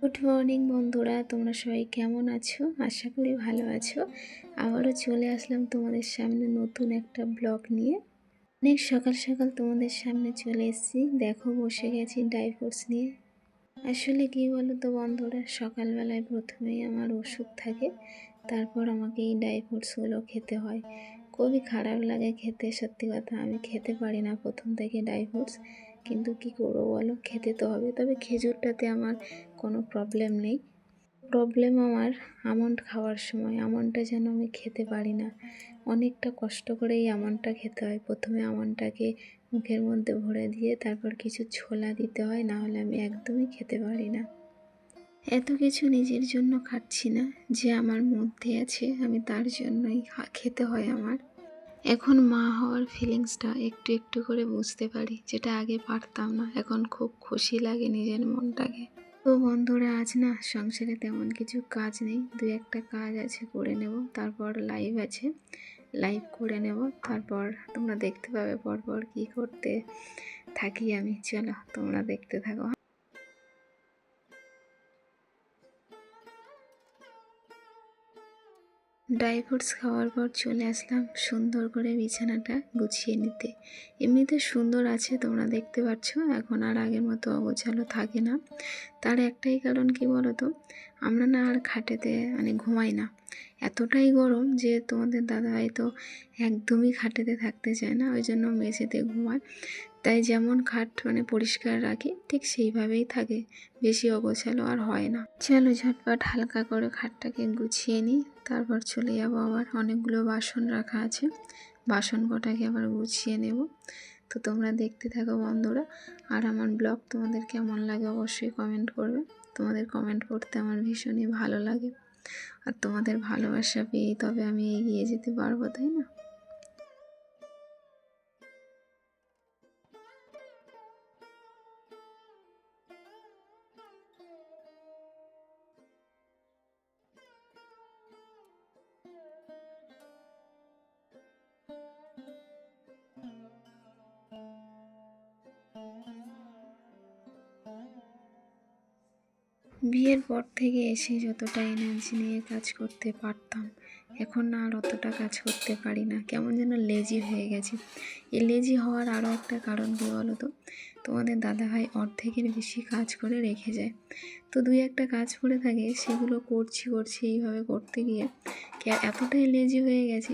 Good morning বন্ধুরা, তোমরা সবাই কেমন আছো? আশা করি ভালো আছো। আবারও চলে আসলাম তোমাদের সামনে নতুন একটা ব্লগ নিয়ে। অনেক সকাল সকাল তোমাদের সামনে চলে এসেছি। দেখো, বসে গেছি ড্রাই ফ্রুটস নিয়ে। আসলে কি বলো তো বন্ধুরা, সকালবেলায় প্রথমেই আমার ওষুধ থাকে, তারপর আমাকে এই ড্রাই ফ্রুটসগুলো খেতে হয়। খুবই খারাপ লাগে খেতে, সত্যি কথা। আমি খেতে পারি না প্রথম থেকে ড্রাই ফ্রুটস, কিন্তু কি করবো বলো, খেতে তো হবে। তবে খেজুরটাতে আমার কোনো প্রবলেম নেই। প্রবলেম আমার আমন্ড খাওয়ার সময়। আমন্ডটা যেন আমি খেতে পারি না। অনেকটা কষ্ট করে এই আমন্ডটা খেতে হয়। প্রথমে আমন্ডটাকে মুখের মধ্যে ভরে দিয়ে তারপর কিছু ছোলা দিতে হয়, না হলে আমি একদমই খেতে পারি না। এত কিছু নিজের জন্য খাচ্ছি না, যে আমার মধ্যে আছে আমি তার জন্যই খেতে হয় আমার। এখন মা হওয়ার ফিলিংসটা একটু একটু করে বুঝতে পারি, যেটা আগে পারতাম না। এখন খুব খুশি লাগে নিজের মনটাকে। তো বন্ধুরা, আজ না সংসারে তেমন কিছু কাজ নেই, দুই একটা কাজ আছে, করে নেব। তারপর লাইভ আছে, লাইভ করে নেব। তারপর তোমরা দেখতে পাবে পরপর কি করতে থাকি আমি। চলো তোমরা দেখতে থাকো। ড্রাই ফ্রুটস খাওয়ার পর চলে আসলাম সুন্দর করে বিছানাটা গুছিয়ে নিতে। এমনিতে সুন্দর আছে, তোমরা দেখতে পাচ্ছ। এখন আর আগের মতো অগোছালো থাকে না। তার একটাই কারণ কি বলো তো, আমরা না আর খাটেতে ঘুমাই না। এতটাই গরম যে তোমাদের দাদাভাই তো একদমই খাটেতে থাকতে চায় না, ওই জন্য মেঝেতে ঘুমায়। তাই যেমন খাট পরিষ্কার রাখি, ঠিক সেইভাবেই থাকে, বেশি অগোছালো আর হয় না। চলো ঝটপট হালকা করে খাটটাকে গুছিয়ে নিই, তারপর চলে যাবো। আবার অনেকগুলো বাসন রাখা আছে, বাসন কটাকে আবার গুছিয়ে নেব। তো তোমরা দেখতে থাকো বন্ধুরা। আর আমার ব্লগ তোমাদের কেমন লাগে অবশ্যই কমেন্ট করবে। তোমাদের কমেন্ট করতে আমার ভীষণই ভালো লাগে, আর তোমাদের ভালোবাসা পেয়ে তবে আমি এগিয়ে যেতে পারবো, তাই না? বিয়ের পর থেকে এসে যতটা এনার্জি নিয়ে কাজ করতে পারতাম, এখন না আর অতটা কাজ করতে পারি না। কেমন যেন লেজি হয়ে গেছি। এই লেজি হওয়ার আরও একটা কারণ কী বলো তো, তোমাদের দাদাভাই অর্ধেকের বেশি কাজ করে রেখে যায়। তো দুই একটা কাজ পড়ে থাকে, সেগুলো করছি এইভাবে করতে গিয়ে এতটাই লেজি হয়ে গেছি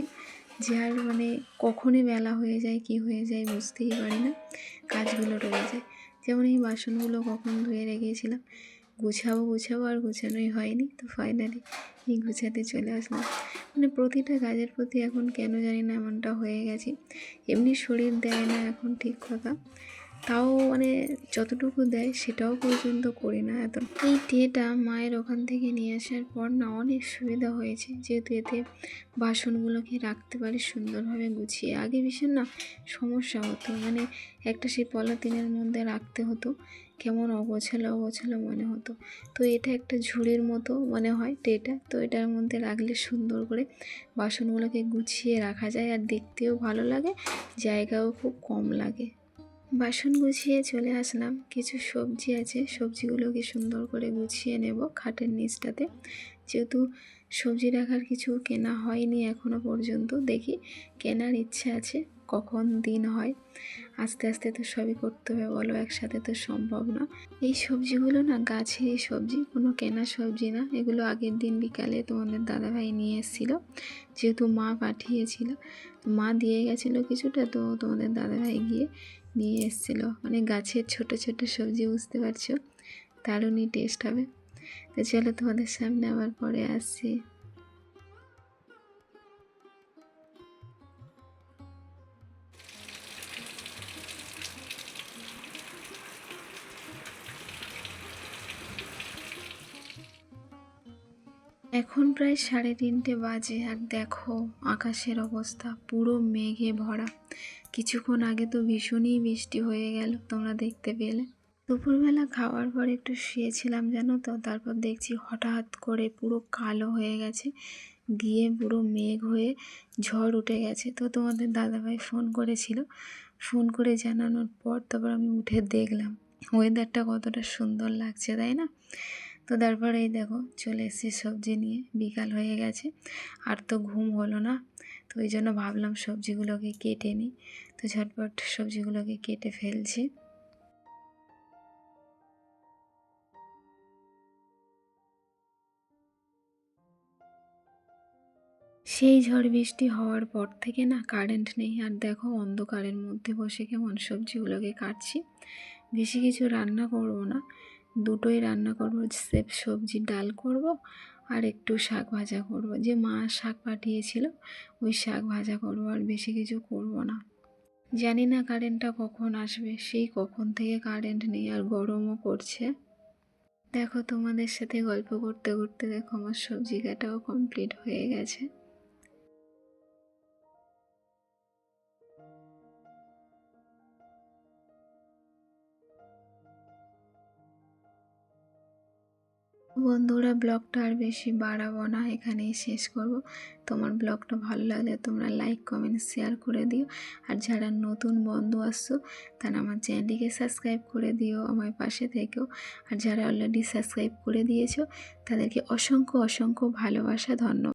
যে আর কখনই বেলা হয়ে যায়, কি হয়ে যায় বুঝতেই পারি না, কাজগুলো রয়ে যায়। যেমন এই বাসনগুলো কখন ধুয়ে রেখেছিলাম, গুছাবো আর গুছানোই হয়নি। তো ফাইনালি এই গুছাতে চলে আসলাম। প্রতিটা কাজের প্রতি এখন কেন জানি না এমনটা হয়ে গেছি। এমনি শরীর দেয় না এখন, ঠিক কথা, তাও যতটুকু দেয় সেটাও পর্যন্ত করি না এত। এই ট্রেটা মায়ের ওখান থেকে নিয়ে আসার পর না অনেক সুবিধা হয়েছে, যেহেতু এতে বাসনগুলোকে রাখতে পারি সুন্দরভাবে গুছিয়ে। আগে ভীষণ না সমস্যা হতো, একটা সেই পলিথিনের মধ্যে রাখতে হতো, কেমন অগোছালো মনে হতো। তো এটা একটা ঝুড়ির মতো মনে হয় ট্রেটা, তো এটার মধ্যে রাখলে সুন্দর করে বাসনগুলোকে গুছিয়ে রাখা যায়, আর দেখতেও ভালো লাগে, জায়গাও খুব কম লাগে। বাসন গুছিয়ে চলে আসলাম। কিছু সবজি আছে, সবজিগুলোকে সুন্দর করে গুছিয়ে নেব খাটের নিচটাতে। যেহেতু সবজি রাখার কিছু কেনা হয়নি এখনও পর্যন্ত, দেখি কেনার ইচ্ছে আছে, কখন দিন হয়। আস্তে আস্তে তো সবই করতে হবে বলো, একসাথে তো সম্ভব না। এই সবজিগুলো না গাছেরই সবজি, কোনো কেনা সবজি না। এগুলো আগের দিন বিকালে তোমাদের দাদাভাই নিয়ে এসেছিলো, যেহেতু মা পাঠিয়েছিল, মা দিয়ে গেছিলো কিছুটা, তো তোমাদের দাদাভাই গিয়ে নিয়ে এসেছিলো। গাছের ছোট ছোট সবজি, বুঝতে পারছো, দারুণই টেস্ট হবে। তো চলো তোমাদের সামনে আবার পরে আসছি। এখন প্রায় 3:30 বাজে, আর দেখো আকাশের অবস্থা পুরো মেঘে ভরা। কিছুক্ষণ আগে তো ভীষণই বৃষ্টি হয়ে গেল, তোমরা দেখতে পেলে। দুপুরবেলা খাওয়ার পর একটু শুয়েছিলাম জানো তো, তারপর দেখছি হঠাৎ করে পুরো কালো হয়ে গেছে, গিয়ে পুরো মেঘ হয়ে ঝড় উঠে গেছে। তো তোমাদের দাদাভাই ফোন করেছিল, ফোন করে জানানোর পর তারপর আমি উঠে দেখলাম ওয়েদারটা কতটা সুন্দর লাগছে, তাই না? তো তারপরে এই দেখো চলে এসেছি সবজি নিয়ে, বিকাল হয়ে গেছে আর তো ঘুম হলো না, তো ওই জন্য ভাবলাম সবজিগুলোকে কেটে নিই। তো ঝটপট সবজিগুলোকে কেটে ফেলছি। সেই ঝড় বৃষ্টি হওয়ার পর থেকে না কারেন্ট নেই, আর দেখো অন্ধকারের মধ্যে বসে কেমন সবজিগুলোকে কাটছি। বেশি কিছু রান্না করব না, দুটোই রান্না করব, সেফ সবজি ডাল করব আর একটু শাক ভাজা করব, যে মা শাক পাঠিয়েছিল ওই শাক ভাজা করব, আর বেশি কিছু করব না। জানি না কারেন্টটা কখন আসবে, সেই কখন থেকে কারেন্ট নেই আর গরমও করছে। দেখো তোমাদের সাথে গল্প করতে করতে দেখো আমার সবজি কাটাও কমপ্লিট হয়ে গেছে। বন্ধুরা, ব্লগটা আর বেশি বাড়াবো না, এখানেই শেষ করব। তোমার ব্লগটা ভালো লাগলে তোমরা লাইক কমেন্ট শেয়ার করে দিও, আর যারা নতুন বন্ধু আসছো তারা আমার চ্যানেলটিকে সাবস্ক্রাইব করে দিও, আমার পাশে থেকেও। আর যারা অলরেডি সাবস্ক্রাইব করে দিয়েছো তাদেরকে অসংখ্য অসংখ্য ভালোবাসা, ধন্যবাদ।